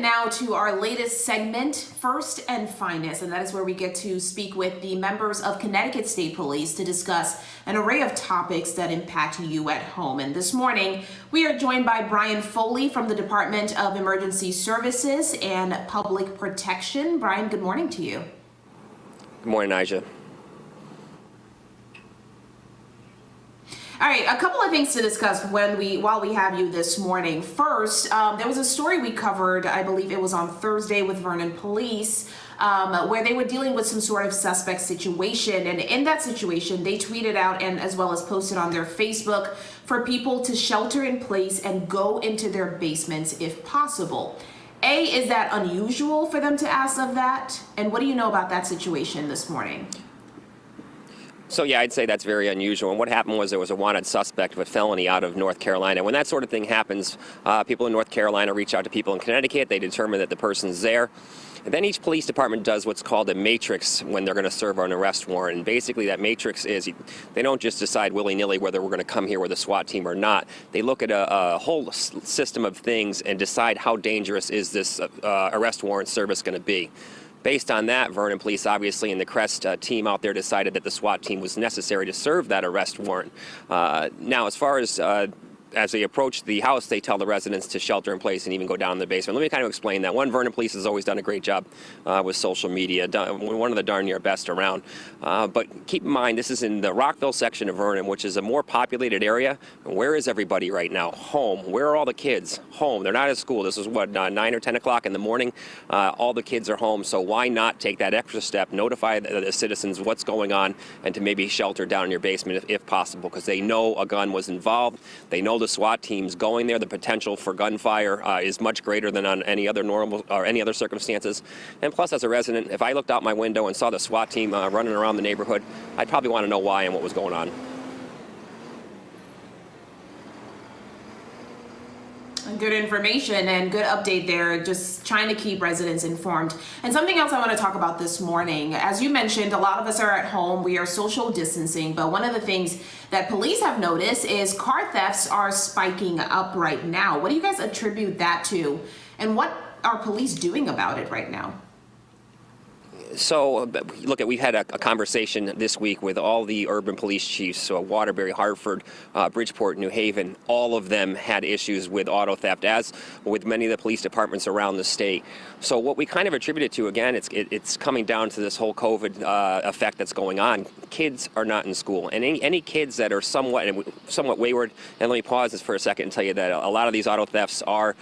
now to our latest segment, First and Finest, and that is where we get to speak with the members of Connecticut State Police to discuss an array of topics that impact you at home. And this morning, we are joined by Brian Foley from the Department of Emergency Services and Public Protection. Brian, good morning to you. Good morning, Nigel. All right, a couple of things to discuss while we have you this morning. First, there was a story we covered, I believe it was on Thursday with Vernon Police, where they were dealing with some sort of suspect situation. And in that situation, they tweeted out and as well as posted on their Facebook for people to shelter in place and go into their basements if possible. Is that unusual for them to ask of that? And what do you know about that situation this morning? So yeah, I'd say that's very unusual. And what happened was there was a wanted suspect of a felony out of North Carolina. When that sort of thing happens, people in North Carolina reach out to people in Connecticut. They determine that the person's there. And then each police department does what's called a matrix when they're going to serve an arrest warrant. And basically that matrix is, they don't just decide willy-nilly whether we're going to come here with a SWAT team or not. They look at a whole system of things and decide how dangerous is this arrest warrant service going to be. Based on that, Vernon Police, obviously, and the Crest team out there decided that the SWAT team was necessary to serve that arrest warrant. Now, as they approach the house, they tell the residents to shelter in place and even go down in the basement. Let me kind of explain that. One, Vernon Police has always done a great job with social media, one of the darn near best around. But keep in mind, this is in the Rockville section of Vernon, which is a more populated area. And where is everybody right now? Home. Where are all the kids? Home. They're not at school. This is what, 9 or 10 o'clock in the morning? All the kids are home. So why not take that extra step, notify the citizens what's going on, and to maybe shelter down in your basement if possible, because they know a gun was involved. They know the SWAT teams going there. The potential for gunfire is much greater than on any other normal or any other circumstances. And plus, as a resident, if I looked out my window and saw the SWAT team running around the neighborhood, I'd probably want to know why and what was going on. Good information and good update there, just trying to keep residents informed. And something else I want to talk about this morning, as you mentioned, a lot of us are at home, we are social distancing, but one of the things that police have noticed is car thefts are spiking up right now. What do you guys attribute that to? And what are police doing about it right now? So, look, we've had a conversation this week with all the urban police chiefs, so Waterbury, Hartford, Bridgeport, New Haven. All of them had issues with auto theft, as with many of the police departments around the state. So what we kind of attribute it to, again, it's coming down to this whole COVID effect that's going on. Kids are not in school, and any kids that are somewhat wayward, and let me pause this for a second and tell you that a lot of these auto thefts are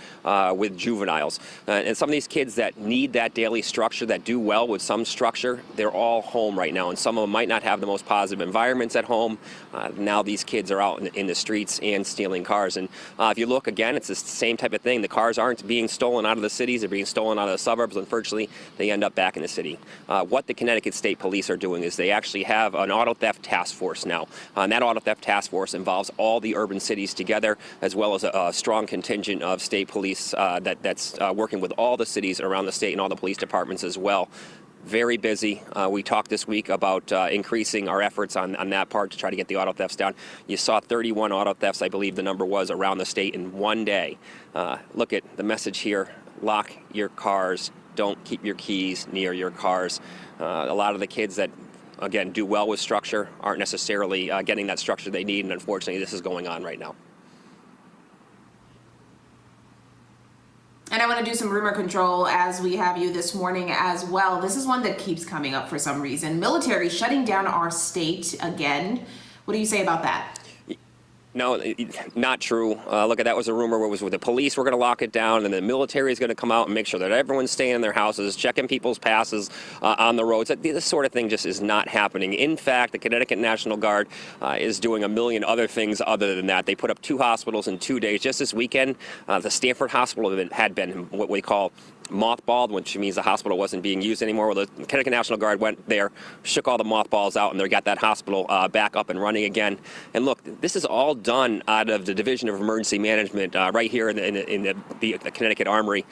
with juveniles. And some of these kids that need that daily structure, that do well with some structure, they're all home right now, and some of them might not have the most positive environments at home. Now these kids are out in the streets and stealing cars, and if you look again, it's the same type of thing. The cars aren't being stolen out of the cities, they're being stolen out of the suburbs. Unfortunately, they end up back in the city. What the Connecticut State Police are doing is they actually have an auto theft task force now, and that auto theft task force involves all the urban cities together, as well as a strong contingent of state police that's working with all the cities around the state and all the police departments as well. Very busy. We talked this week about increasing our efforts on that part to try to get the auto thefts down. You saw 31 auto thefts, I believe the number was, around the state in one day. Look at the message here. Lock your cars. Don't keep your keys near your cars. A lot of the kids that, again, do well with structure aren't necessarily getting that structure they need, and unfortunately this is going on right now. And I want to do some rumor control as we have you this morning as well. This is one that keeps coming up for some reason. Military shutting down our state again. What do you say about that? No, not true. Look, that was a rumor where it was with the police were going to lock it down, and the military is going to come out and make sure that everyone's staying in their houses, checking people's passes on the roads. This sort of thing just is not happening. In fact, the Connecticut National Guard is doing a million other things other than that. They put up 2 hospitals in 2 days. Just this weekend, the Stanford Hospital had been what we call mothballed, which means the hospital wasn't being used anymore. Well, the Connecticut National Guard went there, shook all the mothballs out, and they got that hospital back up and running again. And look, this is all done out of the Division of Emergency Management right here in the Connecticut Armory.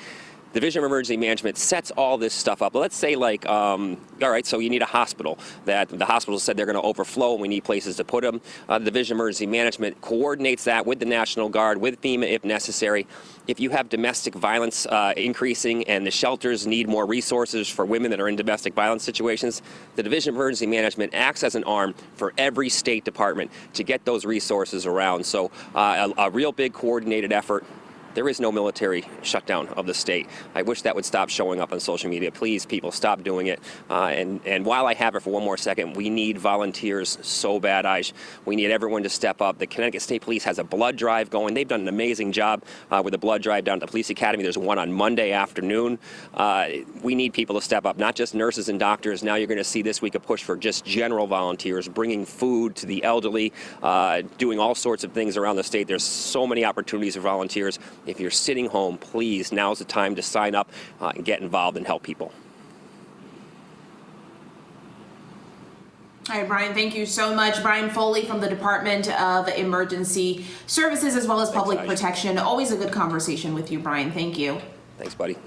Division of Emergency Management sets all this stuff up. Let's say like, all right, so you need a hospital. That the hospital said they're going to overflow and we need places to put them. The Division of Emergency Management coordinates that with the National Guard, with FEMA if necessary. If you have domestic violence increasing and the shelters need more resources for women that are in domestic violence situations, the Division of Emergency Management acts as an arm for every state department to get those resources around. So a real big coordinated effort. There is no military shutdown of the state. I wish that would stop showing up on social media. Please, people, stop doing it. And while I have it for one more second, we need volunteers so bad, Aish. We need everyone to step up. The Connecticut State Police has a blood drive going. They've done an amazing job with the blood drive down at the Police Academy. There's one on Monday afternoon. We need people to step up, not just nurses and doctors. Now you're going to see this week a push for just general volunteers, bringing food to the elderly, doing all sorts of things around the state. There's so many opportunities for volunteers. If you're sitting home, please, now's the time to sign up and get involved and help people. All right, Brian, thank you so much. Brian Foley from the Department of Emergency Services as well as Public Protection. Always a good conversation with you, Brian. Thank you. Thanks, buddy.